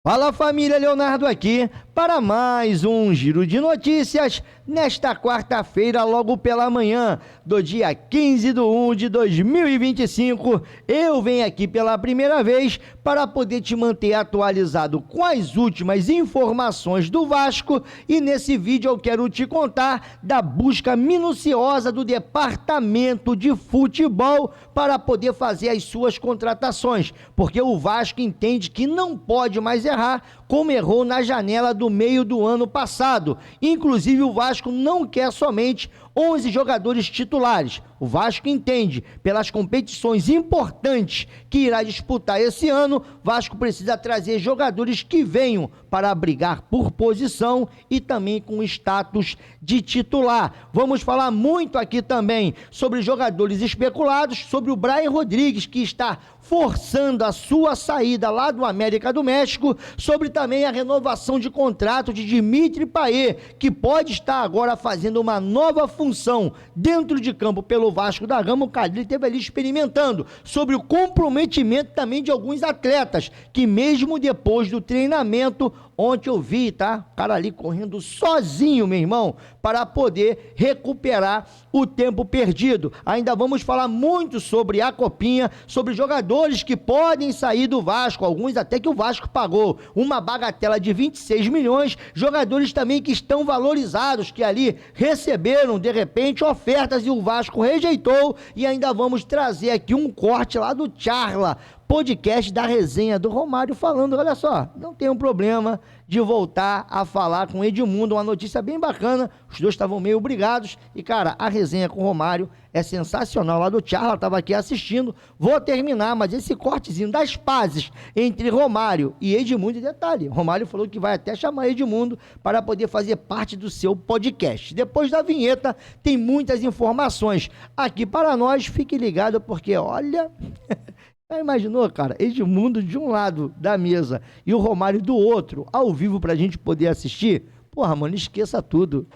Fala família, Leonardo aqui para mais um Giro de Notícias nesta quarta-feira, logo pela manhã do dia 15/1 de 2025. Eu venho aqui pela primeira vez para poder te manter atualizado com as últimas informações do Vasco e nesse vídeo eu quero te contar da busca minuciosa do departamento de futebol para poder fazer as suas contratações, porque o Vasco entende que não pode mais errar como errou na janela do meio do ano passado. Inclusive o Vasco não quer somente 11 jogadores titulares. O Vasco entende, pelas competições importantes que irá disputar esse ano, Vasco precisa trazer jogadores que venham para brigar por posição e também com status de titular. Vamos falar muito aqui também sobre jogadores especulados, sobre o Brian Rodrigues, que está forçando a sua saída lá do América do México, sobre também a renovação de contrato de Dimitri Payet, que pode estar agora fazendo uma nova função dentro de campo pelo Vasco da Gama. O Cadê esteve ali experimentando, sobre o comprometimento também de alguns atletas, que mesmo depois do treinamento, ontem eu vi, tá? O cara ali correndo sozinho, meu irmão, para poder recuperar o tempo perdido. Ainda vamos falar muito sobre a Copinha, sobre jogadores que podem sair do Vasco, alguns até que o Vasco pagou uma bagatela de 26 milhões, jogadores também que estão valorizados, que ali receberam, de repente, ofertas e o Vasco rejeitou, e ainda vamos trazer aqui um corte lá do Charla, podcast da resenha do Romário, falando, olha só, não tem um problema de voltar a falar com Edmundo, uma notícia bem bacana, os dois estavam meio brigados, e cara, a resenha com o Romário é sensacional, lá do Charla, estava aqui assistindo, vou terminar, mas esse cortezinho das pazes entre Romário e Edmundo, detalhe, Romário falou que vai até chamar Edmundo para poder fazer parte do seu podcast. Depois da vinheta, tem muitas informações aqui para nós, fique ligado, porque olha... Já imaginou, cara? Edmundo de um lado da mesa e o Romário do outro, ao vivo pra gente poder assistir? Porra, mano, esqueça tudo.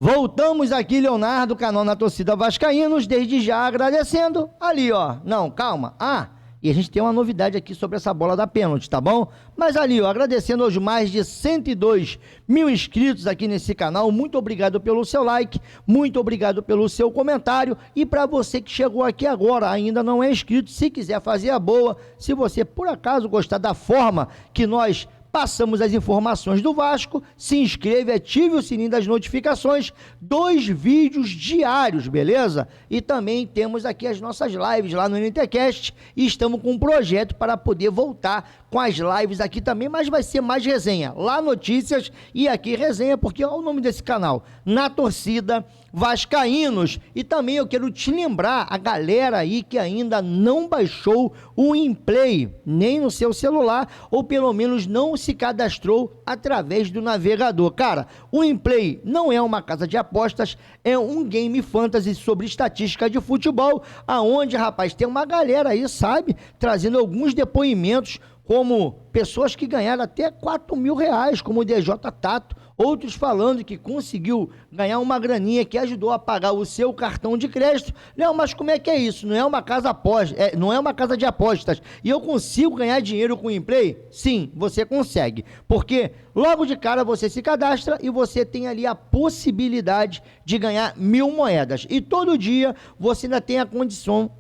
Voltamos aqui, Leonardo, canal na torcida Vascaínos, desde já agradecendo, ali ó, não, calma, e a gente tem uma novidade aqui sobre essa bola da pênalti, tá bom? Mas ali ó, agradecendo aos mais de 102 mil inscritos aqui nesse canal, muito obrigado pelo seu like, muito obrigado pelo seu comentário, e para você que chegou aqui agora, ainda não é inscrito, se quiser fazer a boa, se você por acaso gostar da forma que nós passamos as informações do Vasco, se inscreve, ative o sininho das notificações, 2 vídeos diários, beleza? E também temos aqui as nossas lives lá no NTCast e estamos com um projeto para poder voltar com as lives aqui também, mas vai ser mais resenha, lá notícias e aqui resenha, porque olha o nome desse canal, Na Torcida Vascaínos. E também eu quero te lembrar, a galera aí que ainda não baixou o InPlay, nem no seu celular, ou pelo menos não se cadastrou através do navegador. Cara, o InPlay não é uma casa de apostas, é um game fantasy sobre estatística de futebol, aonde, rapaz, tem uma galera aí, sabe, trazendo alguns depoimentos, como pessoas que ganharam até 4 mil reais, como o DJ Tato, outros falando que conseguiu ganhar uma graninha que ajudou a pagar o seu cartão de crédito. Não, mas como é que é isso? Não é uma casa não é uma casa de apostas e eu consigo ganhar dinheiro com o InPlay? Sim, você consegue, porque logo de cara você se cadastra e você tem ali a possibilidade de ganhar 1.000 moedas, e todo dia você ainda tem a condição,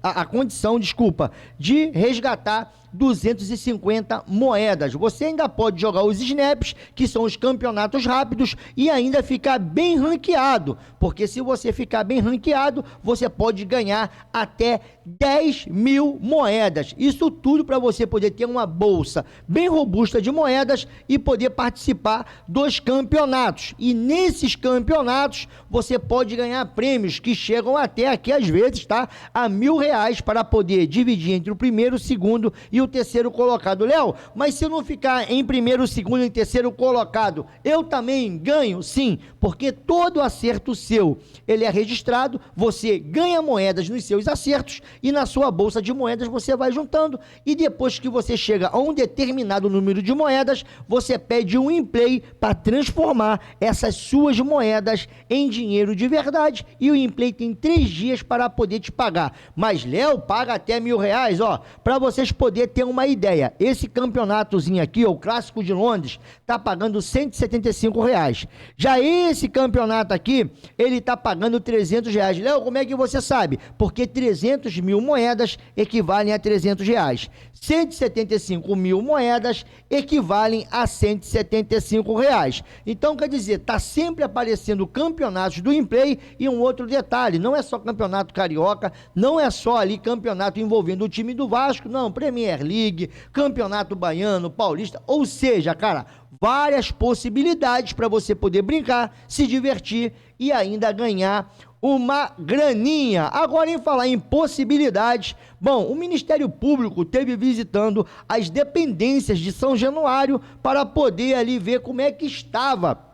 de resgatar 250 moedas. Você ainda pode jogar os snaps, que são os campeonatos rápidos, e ainda ficar bem ranqueado, porque se você ficar bem ranqueado, você pode ganhar até 10.000 moedas. Isso tudo para você poder ter uma bolsa bem robusta de moedas e poder participar dos campeonatos. E nesses campeonatos você pode ganhar prêmios que chegam até aqui às vezes, tá? A R$1.000 para poder dividir entre o primeiro, o segundo e o terceiro colocado colocado. Léo, mas se eu não ficar em primeiro, segundo e terceiro colocado, eu também ganho? Sim, porque todo acerto seu, ele é registrado, você ganha moedas nos seus acertos e na sua bolsa de moedas você vai juntando e depois que você chega a um determinado número de moedas, você pede um Inplay para transformar essas suas moedas em dinheiro de verdade e o Inplay tem 3 dias para poder te pagar. Mas, Léo, paga até R$1.000, ó, para vocês poderem ter uma ideia. Esse campeonatozinho aqui, o Clássico de Londres, tá pagando R$175. Já esse campeonato aqui, ele tá pagando R$300. Léo, como é que você sabe? Porque 300 mil moedas equivalem a R$300. 175 mil moedas equivalem a R$175. Então, quer dizer, tá sempre aparecendo campeonatos do Inplay e um outro detalhe, não é só campeonato carioca, não é só ali campeonato envolvendo o time do Vasco, não, Premier League, campeonato baiano, paulista, ou seja, cara, várias possibilidades para você poder brincar, se divertir e ainda ganhar uma graninha. Agora, em falar em possibilidades, bom, o Ministério Público esteve visitando as dependências de São Januário para poder ali ver como é que estava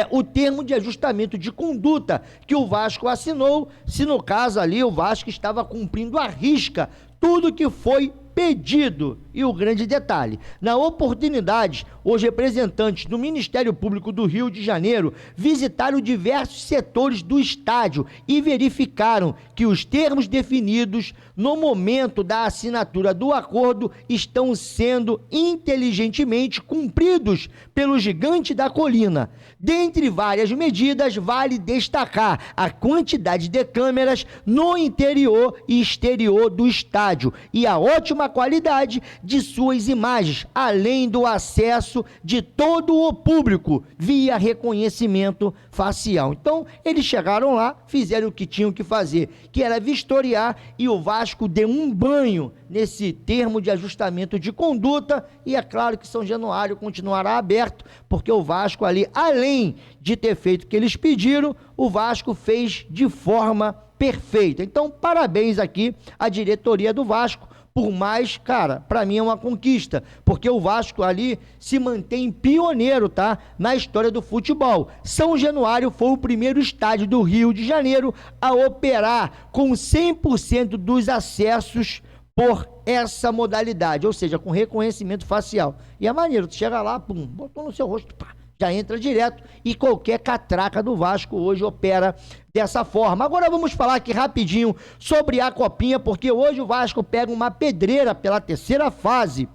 o termo de ajustamento de conduta que o Vasco assinou, se no caso ali o Vasco estava cumprindo à risca tudo que foi pedido. E o grande detalhe, na oportunidade, os representantes do Ministério Público do Rio de Janeiro visitaram diversos setores do estádio e verificaram que os termos definidos no momento da assinatura do acordo estão sendo inteligentemente cumpridos pelo Gigante da Colina. Dentre várias medidas, vale destacar a quantidade de câmeras no interior e exterior do estádio e a ótima qualidade de suas imagens, além do acesso de todo o público via reconhecimento facial. Então, eles chegaram lá, fizeram o que tinham que fazer, que era vistoriar, e o Vasco deu um banho nesse termo de ajustamento de conduta, e é claro que São Januário continuará aberto, porque o Vasco ali, além de ter feito o que eles pediram, o Vasco fez de forma perfeita. Então, parabéns aqui à diretoria do Vasco. Por mais, cara, para mim é uma conquista, porque o Vasco ali se mantém pioneiro, tá? Na história do futebol. São Januário foi o primeiro estádio do Rio de Janeiro a operar com 100% dos acessos por essa modalidade, ou seja, com reconhecimento facial. E é maneiro, tu chega lá, pum, botou no seu rosto, pá, já entra direto e qualquer catraca do Vasco hoje opera dessa forma. Agora vamos falar aqui rapidinho sobre a Copinha, porque hoje o Vasco pega uma pedreira pela terceira fase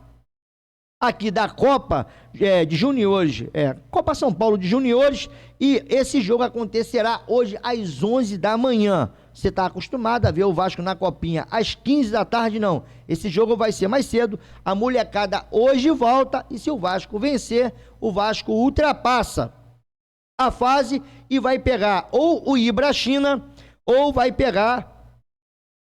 aqui da Copa de Juniores, Copa São Paulo de Juniores, e esse jogo acontecerá hoje às 11 da manhã. Você está acostumado a ver o Vasco na Copinha às 15 da tarde, não. Esse jogo vai ser mais cedo, a molecada hoje volta, e se o Vasco vencer, o Vasco ultrapassa a fase e vai pegar ou o Ibrachina ou vai pegar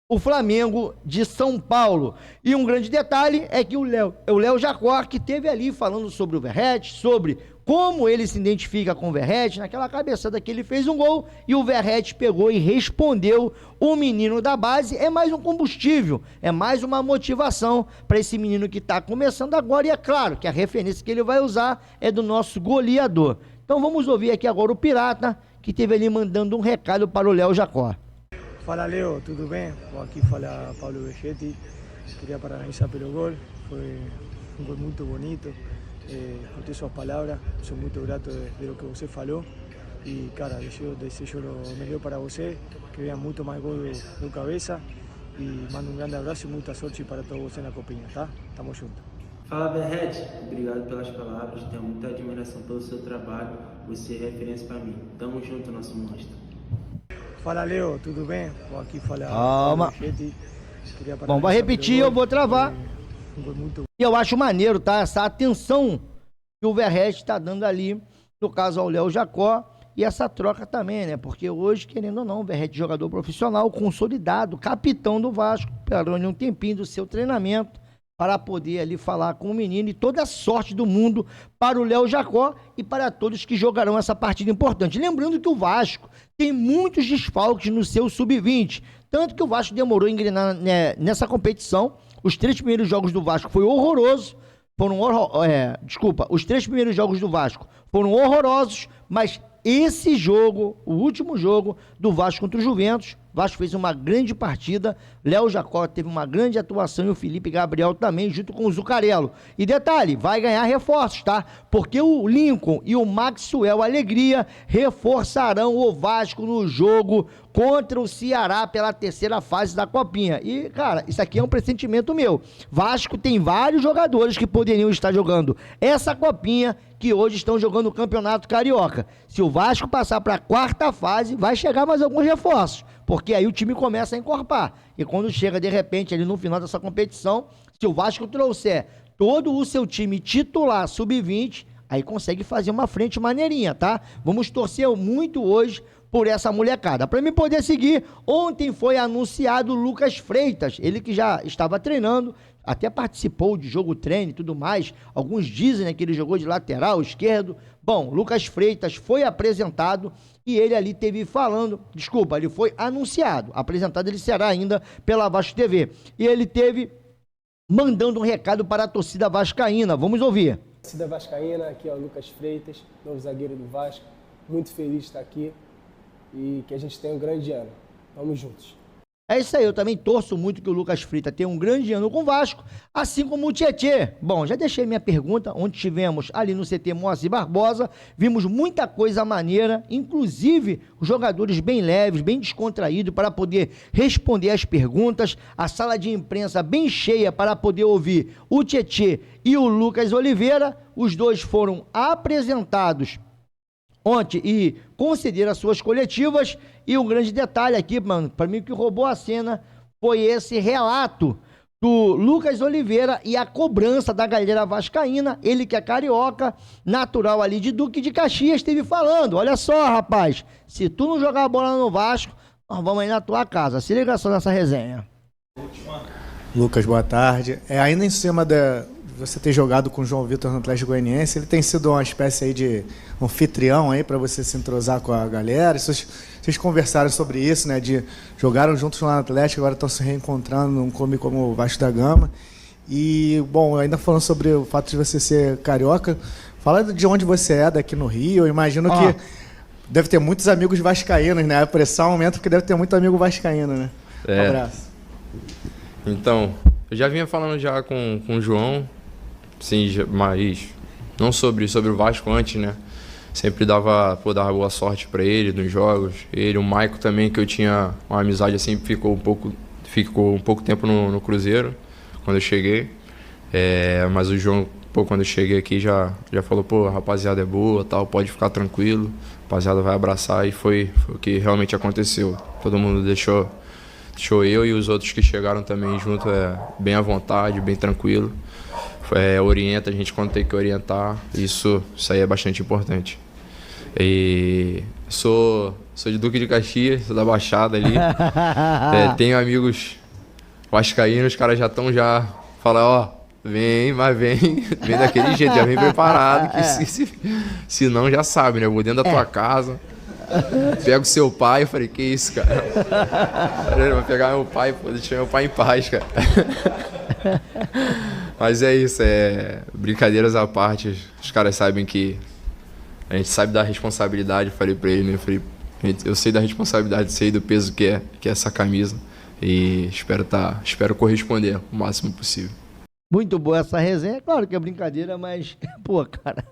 o Flamengo de São Paulo. E um grande detalhe é que o Léo Jacó, que esteve ali falando sobre o Verratti, sobre como ele se identifica com o Verratti, naquela cabeçada que ele fez um gol e o Verratti pegou e respondeu. O menino da base é mais um combustível, é mais uma motivação para esse menino que está começando agora, e é claro que a referência que ele vai usar é do nosso goleador. Então vamos ouvir aqui agora o Pirata, que esteve ali mandando um recado para o Léo Jacó. Fala Leo, tudo bem? Bom, aqui fala Pablo Vegetti, queria parabenizar pelo gol, foi um gol muito bonito, escutei suas palavras, sou muito grato de lo que você falou e cara, desejo o melhor para você, que venha muito mais gol do cabeça e mando um grande abraço e muita sorte para todos vocês na Copinha, tá? Tamo junto. Fala Verratti, obrigado pelas palavras, tenho muita admiração pelo seu trabalho, você é referência para mim. Tamo junto, nosso monstro. Fala Leo, tudo bem? Bom, aqui fala Calma. Vegetti, Bom, vai repetir, eu vou travar. Muito... E eu acho maneiro, tá? Essa atenção que o Verratti está dando ali, no caso ao Léo Jacó, e essa troca também, né? Porque hoje, querendo ou não, o Verratti, jogador profissional, consolidado, capitão do Vasco, parou um tempinho do seu treinamento para poder ali falar com o menino, e toda a sorte do mundo para o Léo Jacó e para todos que jogarão essa partida importante. Lembrando que o Vasco tem muitos desfalques no seu sub-20, tanto que o Vasco demorou a engrenar nessa competição. Os 3 primeiros jogos do Vasco foi horroroso. Os 3 primeiros jogos do Vasco foram horrorosos, mas esse jogo, o último jogo do Vasco contra o Juventus, o Vasco fez uma grande partida, Léo Jacó teve uma grande atuação e o Felipe Gabriel também, junto com o Zucarello. E detalhe, vai ganhar reforços, tá? Porque o Lincoln e o Maxwell Alegria reforçarão o Vasco no jogo contra o Ceará pela 3ª fase da Copinha. E, cara, isso aqui é um pressentimento meu. Vasco tem vários jogadores que poderiam estar jogando essa Copinha, que hoje estão jogando o Campeonato Carioca. Se o Vasco passar para a 4ª fase, vai chegar mais alguns reforços, porque aí o time começa a encorpar. E quando chega, de repente, ali no final dessa competição, se o Vasco trouxer todo o seu time titular sub-20, aí consegue fazer uma frente maneirinha, tá? Vamos torcer muito hoje por essa molecada. Para mim poder seguir, ontem foi anunciado o Lucas Freitas, ele que já estava treinando, até participou de jogo treino e tudo mais. Alguns dizem, né, que ele jogou de lateral esquerdo. Bom, Lucas Freitas foi apresentado e ele ali teve ele foi anunciado. Apresentado ele será ainda pela Vasco TV. E ele teve mandando um recado para a torcida vascaína. Vamos ouvir. Torcida vascaína, aqui é o Lucas Freitas, novo zagueiro do Vasco. Muito feliz de estar aqui e que a gente tenha um grande ano. Vamos juntos. É isso aí, eu também torço muito que o Lucas Freitas tenha um grande ano com o Vasco, assim como o Tietê. Bom, já deixei minha pergunta, onde estivemos ali no CT Moacir Barbosa, vimos muita coisa maneira, inclusive os jogadores bem leves, bem descontraídos para poder responder as perguntas, a sala de imprensa bem cheia para poder ouvir o Tietê e o Lucas Oliveira. Os dois foram apresentados ontem e concederam as suas coletivas. E um grande detalhe aqui, mano, para mim que roubou a cena foi esse relato do Lucas Oliveira e a cobrança da galera vascaína, ele que é carioca, natural ali de Duque de Caxias, esteve falando: olha só, rapaz, se tu não jogar a bola no Vasco, nós vamos aí na tua casa. Se liga só nessa resenha. Lucas, boa tarde. Ainda em cima de você ter jogado com o João Vitor no Atlético Goianiense, ele tem sido uma espécie aí de anfitrião aí para você se entrosar com a galera. Vocês conversaram sobre isso, né? Jogaram juntos lá no Atlético, agora estão se reencontrando num clube como o Vasco da Gama. E, bom, ainda falando sobre o fato de você ser carioca, fala de onde você é, daqui no Rio. Eu imagino que deve ter muitos amigos vascaínos, né? A pressão aumenta porque deve ter muito amigo vascaíno, né? Um abraço. Então, eu já vinha falando já com o João, sim, mas não sobre o Vasco antes, né? Sempre dava boa sorte para ele nos jogos. Ele, o Maico também, que eu tinha uma amizade assim, ficou um pouco tempo no Cruzeiro, quando eu cheguei. Mas o João, quando eu cheguei aqui, já falou: a rapaziada é boa, tal, pode ficar tranquilo, a rapaziada vai abraçar. E foi o que realmente aconteceu. Todo mundo deixou eu e os outros que chegaram também junto bem à vontade, bem tranquilo. Orienta a gente quando tem que orientar. Isso aí é bastante importante. E sou de Duque de Caxias, sou da Baixada ali. Tenho amigos vascaínos, os caras já estão falando: vem daquele jeito, já vem preparado, que se não já sabe, né? Eu vou dentro da tua casa, pego seu pai. Eu falei: que isso, cara? Vou pegar meu pai, deixar meu pai em paz, cara. Mas é isso, brincadeiras à parte, os caras sabem que a gente sabe da responsabilidade. Eu falei pra ele, né? Eu sei da responsabilidade, sei do peso que é essa camisa e espero corresponder o máximo possível. Muito boa essa resenha, claro que é brincadeira, mas, cara,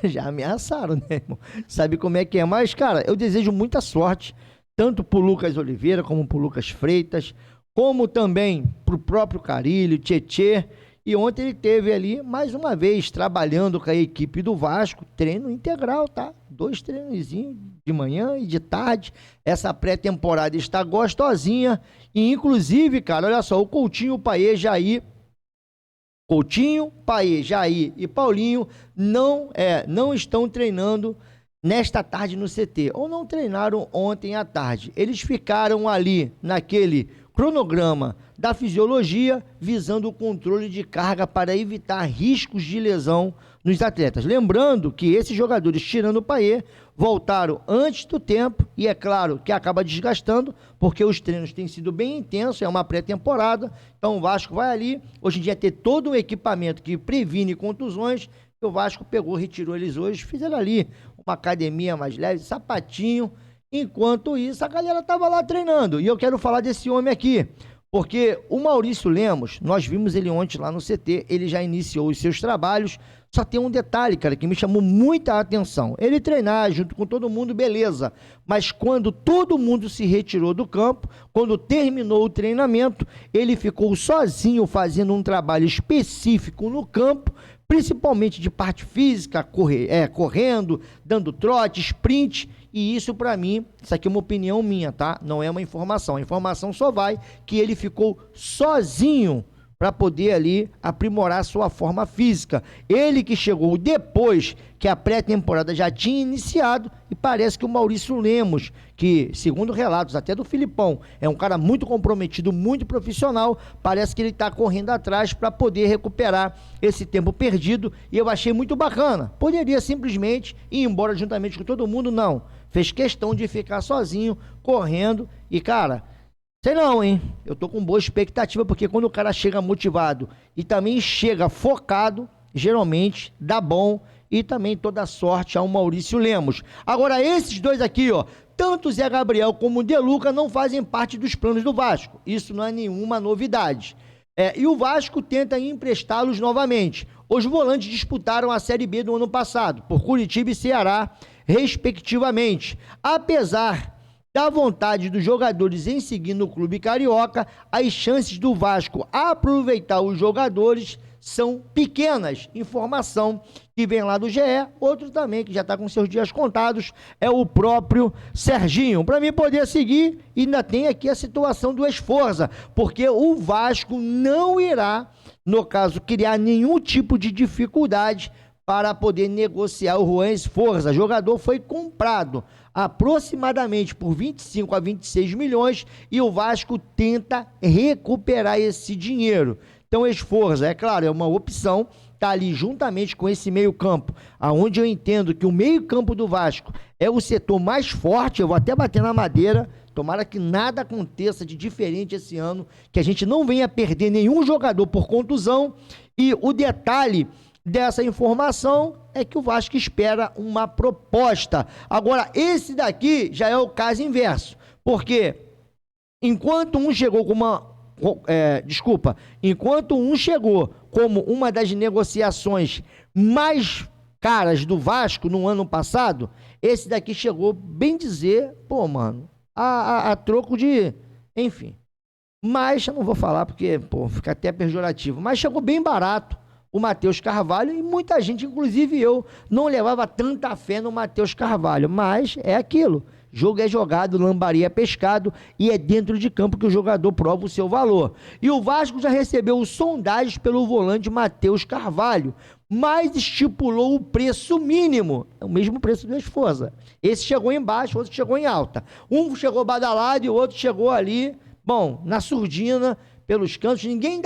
já ameaçaram, né, irmão? Sabe como é que é? Mas, cara, eu desejo muita sorte, tanto pro Lucas Oliveira, como pro Lucas Freitas, como também pro próprio Carilho, Tietê. E ontem ele teve ali, mais uma vez, trabalhando com a equipe do Vasco, treino integral, tá? 2 treinozinhos de manhã e de tarde. Essa pré-temporada está gostosinha. E, inclusive, cara, olha só, o Coutinho, Paê, Jair e Paulinho não estão treinando nesta tarde no CT, ou não treinaram ontem à tarde. Eles ficaram ali naquele cronograma da fisiologia, visando o controle de carga para evitar riscos de lesão nos atletas. Lembrando que esses jogadores, tirando o Payet, voltaram antes do tempo e é claro que acaba desgastando, porque os treinos têm sido bem intensos, é uma pré-temporada, então o Vasco vai ali, hoje em dia ter todo um equipamento que previne contusões, o Vasco pegou, retirou eles hoje, fizeram ali uma academia mais leve, sapatinho, enquanto isso a galera tava lá treinando, e eu quero falar desse homem aqui, porque o Maurício Lemos, nós vimos ele ontem lá no CT, ele já iniciou os seus trabalhos, só tem um detalhe, cara, que me chamou muita atenção. Ele treinar junto com todo mundo, beleza. Mas quando todo mundo se retirou do campo, quando terminou o treinamento, ele ficou sozinho fazendo um trabalho específico no campo, principalmente de parte física, correndo, dando trote, sprint, e isso pra mim, isso aqui é uma opinião minha, tá? Não é uma informação, a informação só vai que ele ficou sozinho para poder ali aprimorar sua forma física. Ele que chegou depois que a pré-temporada já tinha iniciado e parece que o Maurício Lemos, que segundo relatos até do Filipão, é um cara muito comprometido, muito profissional, parece que ele está correndo atrás para poder recuperar esse tempo perdido e eu achei muito bacana. Poderia simplesmente ir embora juntamente com todo mundo, não. Fez questão de ficar sozinho, correndo e cara... Sei não, hein? Eu tô com boa expectativa, porque quando o cara chega motivado e também chega focado, geralmente dá bom e também toda sorte ao Maurício Lemos. Agora, esses dois aqui, ó, tanto o Zé Gabriel como o De Luca não fazem parte dos planos do Vasco. Isso não é nenhuma novidade. E o Vasco tenta emprestá-los novamente. Os volantes disputaram a Série B do ano passado, por Curitiba e Ceará, respectivamente. Apesar da vontade dos jogadores em seguir no clube carioca, as chances do Vasco aproveitar os jogadores são pequenas. Informação que vem lá do GE, outro também que já está com seus dias contados, é o próprio Serginho. Para mim poder seguir, ainda tem aqui a situação do Esforza, porque o Vasco não irá, no caso, criar nenhum tipo de dificuldade para poder negociar o Juan Esforza. O jogador foi comprado aproximadamente por 25 a 26 milhões e o Vasco tenta recuperar esse dinheiro. Então, Esforza, é claro, é uma opção, tá ali juntamente com esse meio-campo, aonde eu entendo que o meio-campo do Vasco é o setor mais forte. Eu vou até bater na madeira, tomara que nada aconteça de diferente esse ano, que a gente não venha perder nenhum jogador por contusão. E o detalhe dessa informação é que o Vasco espera uma proposta. Agora, esse daqui já é o caso inverso, porque enquanto um chegou como uma das negociações mais caras do Vasco no ano passado, esse daqui chegou, bem dizer, a troco de, enfim, mas eu não vou falar porque, fica até pejorativo, mas chegou bem barato o Matheus Carvalho, e muita gente, inclusive eu, não levava tanta fé no Matheus Carvalho, mas é aquilo, jogo é jogado, lambari é pescado, e é dentro de campo que o jogador prova o seu valor. E o Vasco já recebeu sondagens pelo volante Matheus Carvalho, mas estipulou o preço mínimo, é o mesmo preço do Esforza. Esse chegou em baixo, outro chegou em alta. Um chegou badalado e o outro chegou ali, na surdina, pelos cantos, ninguém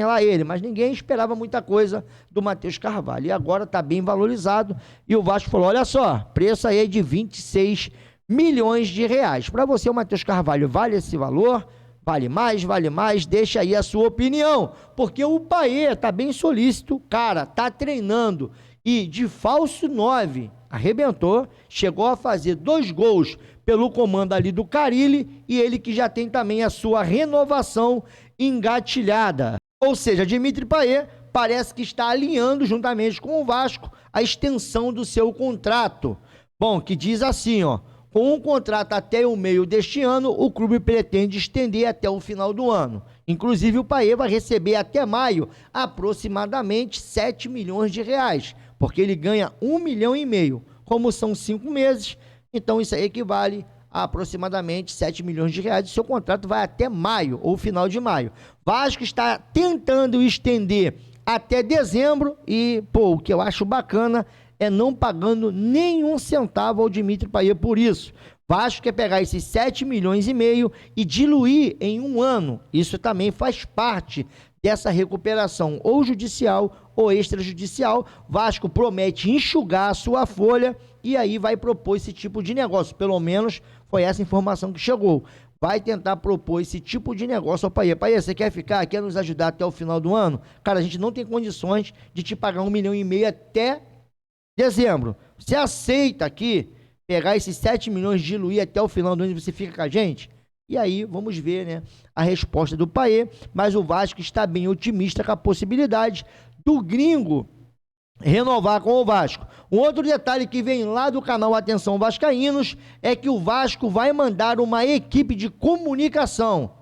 lá ele, mas ninguém esperava muita coisa do Matheus Carvalho, e agora está bem valorizado, e o Vasco falou, olha só, preço aí é de 26 milhões de reais, para você o Matheus Carvalho vale esse valor? Vale mais, deixa aí a sua opinião, porque o Payet tá bem solícito, cara, tá treinando, e de falso 9, arrebentou, chegou a fazer 2 gols pelo comando ali do Carille, e ele que já tem também a sua renovação engatilhada. Ou seja, Dimitri Payet parece que está alinhando juntamente com o Vasco a extensão do seu contrato. Que diz assim, com um contrato até o meio deste ano, o clube pretende estender até o final do ano. Inclusive o Payet vai receber até maio aproximadamente 7 milhões de reais, porque ele ganha 1,5 milhão. Como são 5 meses, então isso aí equivale a aproximadamente 7 milhões de reais. O seu contrato vai até maio, ou final de maio. Vasco está tentando estender até dezembro e, o que eu acho bacana é não pagando nenhum centavo ao Dimitri Payet por isso. Vasco quer pegar esses 7,5 milhões e diluir em um ano. Isso também faz parte dessa recuperação ou judicial ou extrajudicial. Vasco promete enxugar a sua folha e aí vai propor esse tipo de negócio. Pelo menos foi essa informação que chegou. Vai tentar propor esse tipo de negócio ao Payet. Payet, você quer ficar? Quer nos ajudar até o final do ano? Cara, a gente não tem condições de te pagar 1,5 milhão até dezembro. Você aceita aqui pegar esses 7 milhões, diluir até o final do ano e você fica com a gente? E aí, vamos ver, né, a resposta do Payet, mas o Vasco está bem otimista com a possibilidade do gringo renovar com o Vasco. Um outro detalhe que vem lá do canal Atenção Vascaínos é que o Vasco vai mandar uma equipe de comunicação,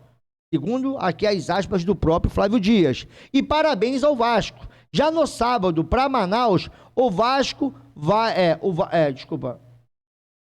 segundo aqui as aspas do próprio Flávio Dias. E parabéns ao Vasco. Já no sábado, para Manaus, o Vasco vai...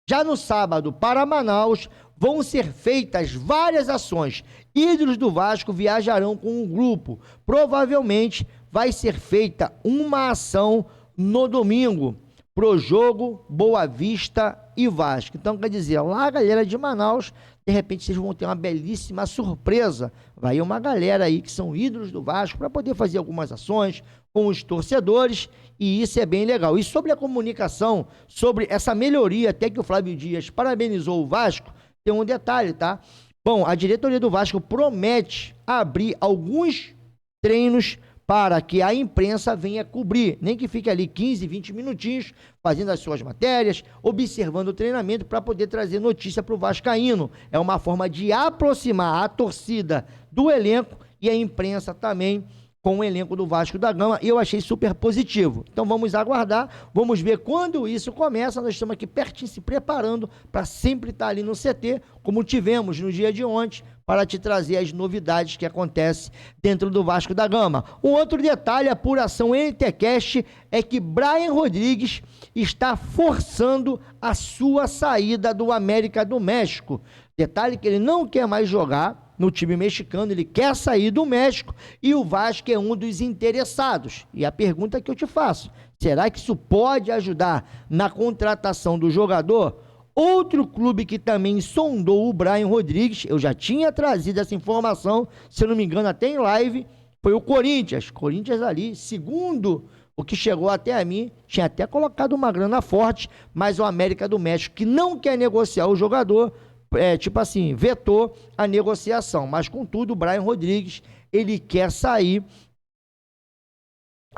Já no sábado, para Manaus, vão ser feitas várias ações. Ídolos do Vasco viajarão com um grupo. Provavelmente vai ser feita uma ação no domingo pro jogo Boa Vista e Vasco. Então, quer dizer, lá a galera de Manaus, de repente vocês vão ter uma belíssima surpresa. Vai uma galera aí que são ídolos do Vasco para poder fazer algumas ações com os torcedores, e isso é bem legal. E sobre a comunicação, sobre essa melhoria, até que o Flávio Dias parabenizou o Vasco, tem um detalhe, tá? Bom, a diretoria do Vasco promete abrir alguns treinos para que a imprensa venha cobrir, nem que fique ali 15, 20 minutinhos, fazendo as suas matérias, observando o treinamento para poder trazer notícia para o vascaíno. É uma forma de aproximar a torcida do elenco e a imprensa também com o elenco do Vasco da Gama, e eu achei super positivo. Então vamos aguardar, vamos ver quando isso começa. Nós estamos aqui pertinho se preparando para sempre estar ali no CT, como tivemos no dia de ontem, para te trazer as novidades que acontecem dentro do Vasco da Gama. Um outro detalhe, a apuração NTCast, é que Brian Rodrigues está forçando a sua saída do América do México. Detalhe que ele não quer mais jogar no time mexicano, ele quer sair do México e o Vasco é um dos interessados. E a pergunta que eu te faço, será que isso pode ajudar na contratação do jogador? Outro clube que também sondou o Brian Rodrigues, eu já tinha trazido essa informação, se eu não me engano até em live, foi o Corinthians. Corinthians ali, segundo o que chegou até a mim, tinha até colocado uma grana forte, mas o América do México, que não quer negociar o jogador, vetou a negociação. Mas, contudo, o Brian Rodrigues, ele quer sair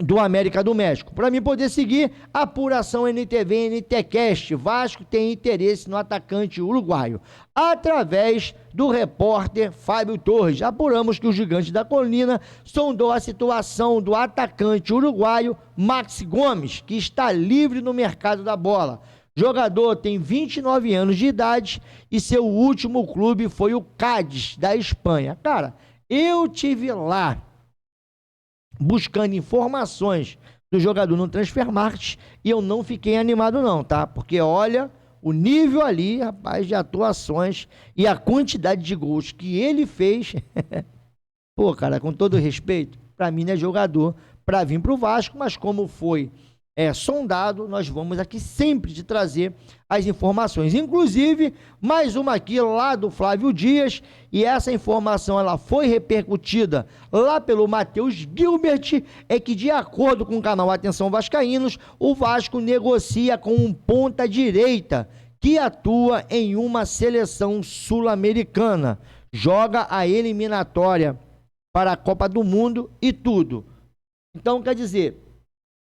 do América do México. Para mim poder seguir, apuração NTV, NTCast. Vasco tem interesse no atacante uruguaio. Através do repórter Fábio Torres, apuramos que o Gigante da Colina sondou a situação do atacante uruguaio Maxi Gomes, que está livre no mercado da bola. Jogador tem 29 anos de idade e seu último clube foi o Cádiz, da Espanha. Cara, eu tive lá buscando informações do jogador no Transfermarkt e eu não fiquei animado não, tá? Porque olha, o nível ali, rapaz, de atuações e a quantidade de gols que ele fez, pô, cara, com todo respeito, pra mim não é jogador pra vir pro Vasco, mas como foi sondado, nós vamos aqui sempre te trazer as informações, inclusive mais uma aqui lá do Flávio Dias, e essa informação ela foi repercutida lá pelo Matheus Gilbert, é que de acordo com o canal Atenção Vascaínos, o Vasco negocia com um ponta-direita que atua em uma seleção sul-americana, joga a eliminatória para a Copa do Mundo e tudo. Então, quer dizer,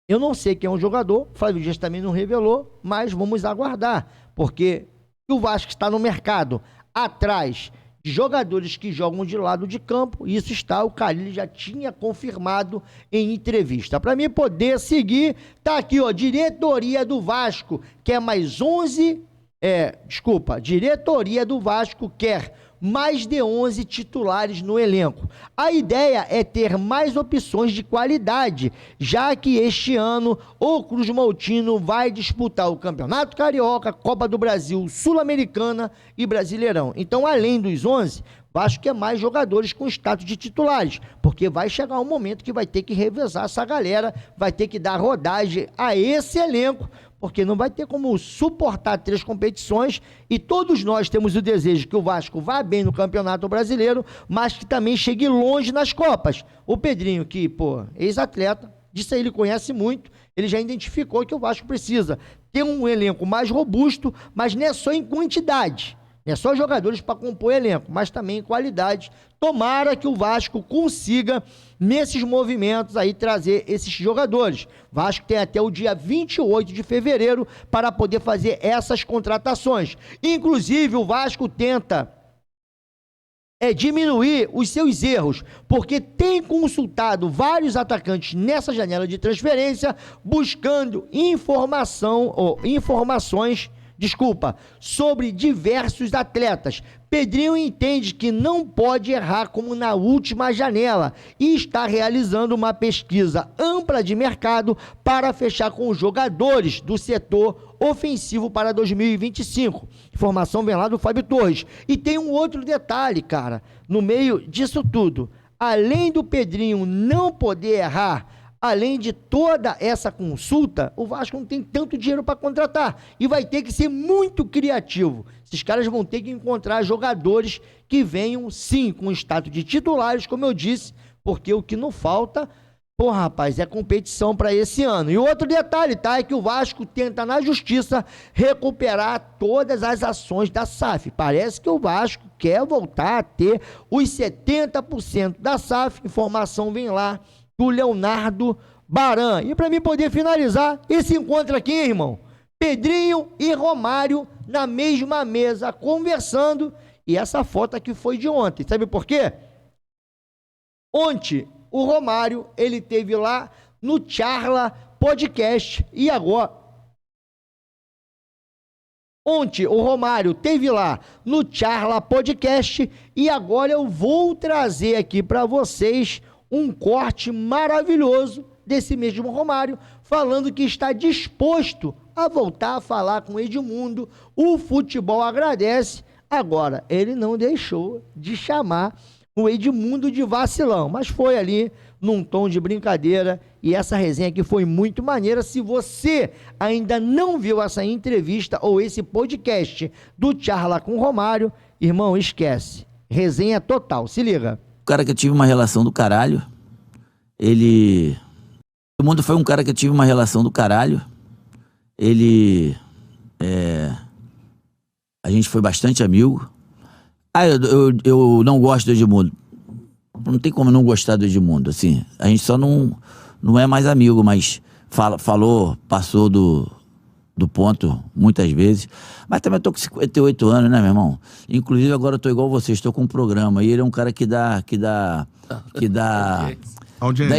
eu não sei quem é o jogador, Flávio Dias também não revelou, mas vamos aguardar, porque o Vasco está no mercado atrás de jogadores que jogam de lado de campo, e isso está, o Carille já tinha confirmado em entrevista. Para mim poder seguir, tá aqui, ó, diretoria do Vasco, quer mais 11, diretoria do Vasco quer mais de 11 titulares no elenco. A ideia é ter mais opções de qualidade, já que este ano o Cruz Maltino vai disputar o Campeonato Carioca, Copa do Brasil, Sul-Americana e Brasileirão. Então, além dos 11, Vasco quer mais jogadores com status de titulares, porque vai chegar um momento que vai ter que revezar essa galera, vai ter que dar rodagem a esse elenco, porque não vai ter como suportar 3 competições, e todos nós temos o desejo que o Vasco vá bem no Campeonato Brasileiro, mas que também chegue longe nas Copas. O Pedrinho, que, ex-atleta, disso aí ele conhece muito, ele já identificou que o Vasco precisa ter um elenco mais robusto, mas não é só em quantidade. Não é só jogadores para compor elenco, mas também em qualidade. Tomara que o Vasco consiga, nesses movimentos aí, trazer esses jogadores. Vasco tem até o dia 28 de fevereiro para poder fazer essas contratações. Inclusive, o Vasco tenta diminuir os seus erros, porque tem consultado vários atacantes nessa janela de transferência, buscando informações sobre diversos atletas. Pedrinho entende que não pode errar como na última janela e está realizando uma pesquisa ampla de mercado para fechar com os jogadores do setor ofensivo para 2025. Informação vem lá do Fábio Torres. E tem um outro detalhe, cara, no meio disso tudo. Além do Pedrinho não poder errar, além de toda essa consulta, o Vasco não tem tanto dinheiro para contratar e vai ter que ser muito criativo. Esses caras vão ter que encontrar jogadores que venham, sim, com status de titulares, como eu disse, porque o que não falta, rapaz, é competição para esse ano. E outro detalhe, tá, é que o Vasco tenta na justiça recuperar todas as ações da SAF. Parece que o Vasco quer voltar a ter os 70% da SAF. Informação vem lá do Leonardo Baran. E para mim poder finalizar, esse encontro aqui, irmão, Pedrinho e Romário na mesma mesa, conversando, e essa foto aqui foi de ontem. Sabe por quê? Ontem, o Romário, ele teve lá no Charla Podcast, e agora... Ontem, o Romário teve lá no Charla Podcast, e agora eu vou trazer aqui para vocês um corte maravilhoso desse mesmo Romário, falando que está disposto a voltar a falar com Edmundo. O futebol agradece. Agora, ele não deixou de chamar o Edmundo de vacilão, mas foi ali num tom de brincadeira, e essa resenha aqui foi muito maneira. Se você ainda não viu essa entrevista ou esse podcast do Charla com o Romário, irmão, esquece. Resenha total, se liga. O cara que eu tive uma relação do caralho, o Mundo foi um cara que eu tive uma relação do caralho, a gente foi bastante amigo. Eu não gosto do Edmundo, não tem como não gostar do Edmundo, assim, a gente só não é mais amigo, mas passou do ponto muitas vezes, mas também eu tô com 58 anos, né, meu irmão? Inclusive agora eu tô igual vocês, estou com um programa, e ele é um cara que dá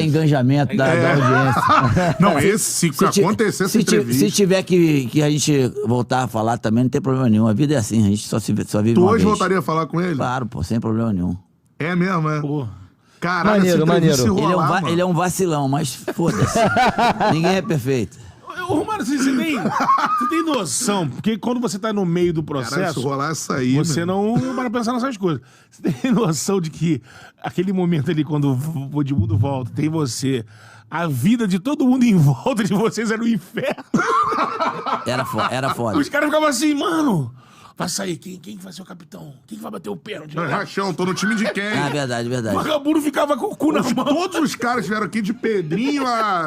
engajamento da audiência. Não, se acontecer essa entrevista... Se tiver que a gente voltar a falar também, não tem problema nenhum. A vida é assim, a gente só vive tu uma vez. Tu hoje voltaria a falar com ele? Claro, sem problema nenhum. É mesmo, é? Pô. Caralho, maneiro. Ele é um vacilão, mas foda-se. Ninguém é perfeito. Ô, Romário, você tem noção, porque quando você tá no meio do processo, caralho, se rolar açaí, você não para pensar nessas coisas. Você tem noção de que aquele momento ali, quando o Edmundo volta, tem você, a vida de todo mundo em volta de vocês era um inferno. Era foda. Os caras ficavam assim, mano... Vai sair, quem vai ser o capitão? Quem vai bater o pênalti? Rachão, tô no time de quem? Verdade. O vagabundo ficava com o cu na mão. Todos os caras vieram aqui de Pedrinho,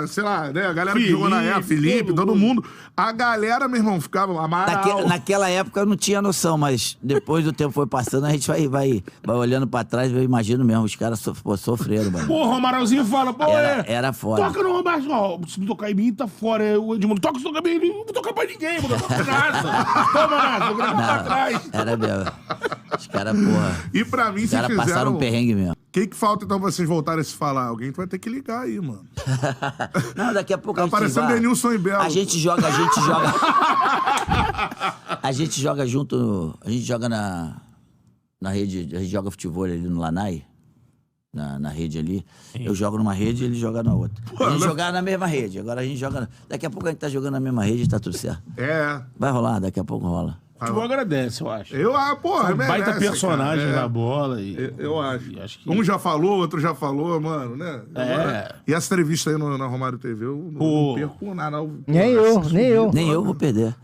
sei lá, né? A galera que jogou na época, Felipe, todo mundo. A galera, meu irmão, ficava Amaral. Naquela época eu não tinha noção, mas depois do tempo foi passando, a gente vai olhando pra trás, eu imagino mesmo, os caras sofreram, mano. Porra, o Amaralzinho fala, era foda. Toca no Romário, ó, se não tocar em mim, tá fora. O Edmundo, toca se tocar em mim, não vou tocar pra ninguém, vou tocar pra nada. Toma nada, vou gravar pra trás. Era mesmo. Os caras, porra. E pra mim, se fizeram... passaram um perrengue mesmo. O que falta, então, vocês voltarem a se falar? Alguém vai ter que ligar aí, mano. Não, daqui a pouco tá parecendo Denilson e Belo. A gente joga... A gente joga junto... A gente joga na rede, a gente joga futebol ali no Lanai, na rede ali. Eu jogo numa rede e ele joga na outra. A gente jogava na mesma rede, agora a gente joga... Daqui a pouco a gente tá jogando na mesma rede e tá tudo certo. Vai rolar, daqui a pouco rola. O futebol agradece, eu acho. Porra, São baita merece, personagem cara. da bola. Eu acho. acho que... Um já falou, outro já falou, mano, né? Agora, e essa entrevista aí na Romário TV, eu não perco nada. Nem eu. Nem eu vou perder.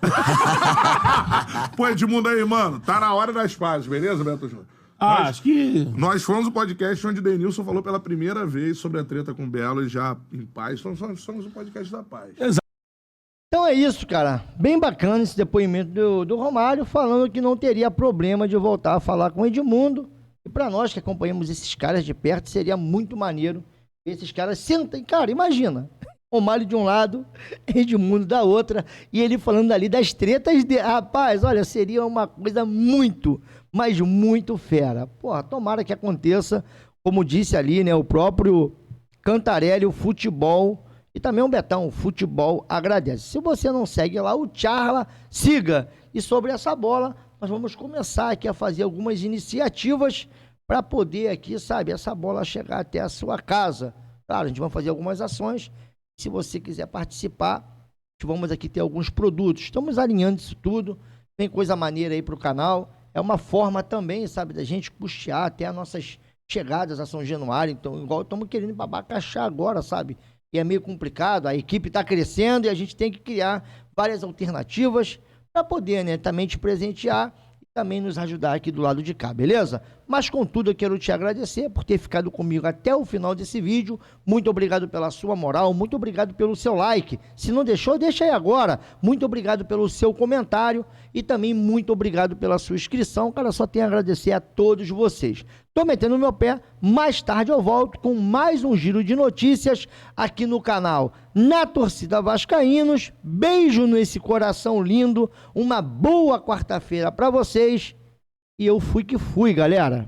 Pô, Edmundo aí, mano, tá na hora das pazes, beleza, Beto Júnior? Acho que... Nós fomos o podcast onde Denilson falou pela primeira vez sobre a treta com o Belo e já em paz. Então, somos o podcast da paz. Então é isso, cara. Bem bacana esse depoimento do Romário, falando que não teria problema de voltar a falar com o Edmundo. E pra nós que acompanhamos esses caras de perto, seria muito maneiro. Esses caras sentam, cara, imagina. Romário de um lado, Edmundo da outra, e ele falando ali das tretas de... Rapaz, olha, seria uma coisa muito, mas muito fera. Porra, tomara que aconteça, como disse ali, né, o próprio Cantarelli, o futebol, e também o Betão, o futebol agradece. Se você não segue lá, o Charla, siga. E sobre essa bola, nós vamos começar aqui a fazer algumas iniciativas para poder aqui, sabe, essa bola chegar até a sua casa. Claro, a gente vai fazer algumas ações. Se você quiser participar, vamos aqui ter alguns produtos. Estamos alinhando isso tudo. Tem coisa maneira aí para o canal. É uma forma também, sabe, da gente custear até as nossas chegadas a São Januário. Então, igual estamos querendo ir para Bacaxá agora, sabe? E é meio complicado. A equipe está crescendo e a gente tem que criar várias alternativas para poder, né, também te presentear e também nos ajudar aqui do lado de cá, beleza? Mas, contudo, eu quero te agradecer por ter ficado comigo até o final desse vídeo. Muito obrigado pela sua moral, muito obrigado pelo seu like. Se não deixou, deixa aí agora. Muito obrigado pelo seu comentário e também muito obrigado pela sua inscrição. Cara, só tenho a agradecer a todos vocês. Tô metendo meu pé, mais tarde eu volto com mais um giro de notícias aqui no canal Na Torcida Vascaínos. Beijo nesse coração lindo, uma boa quarta-feira para vocês. E eu fui que fui, galera.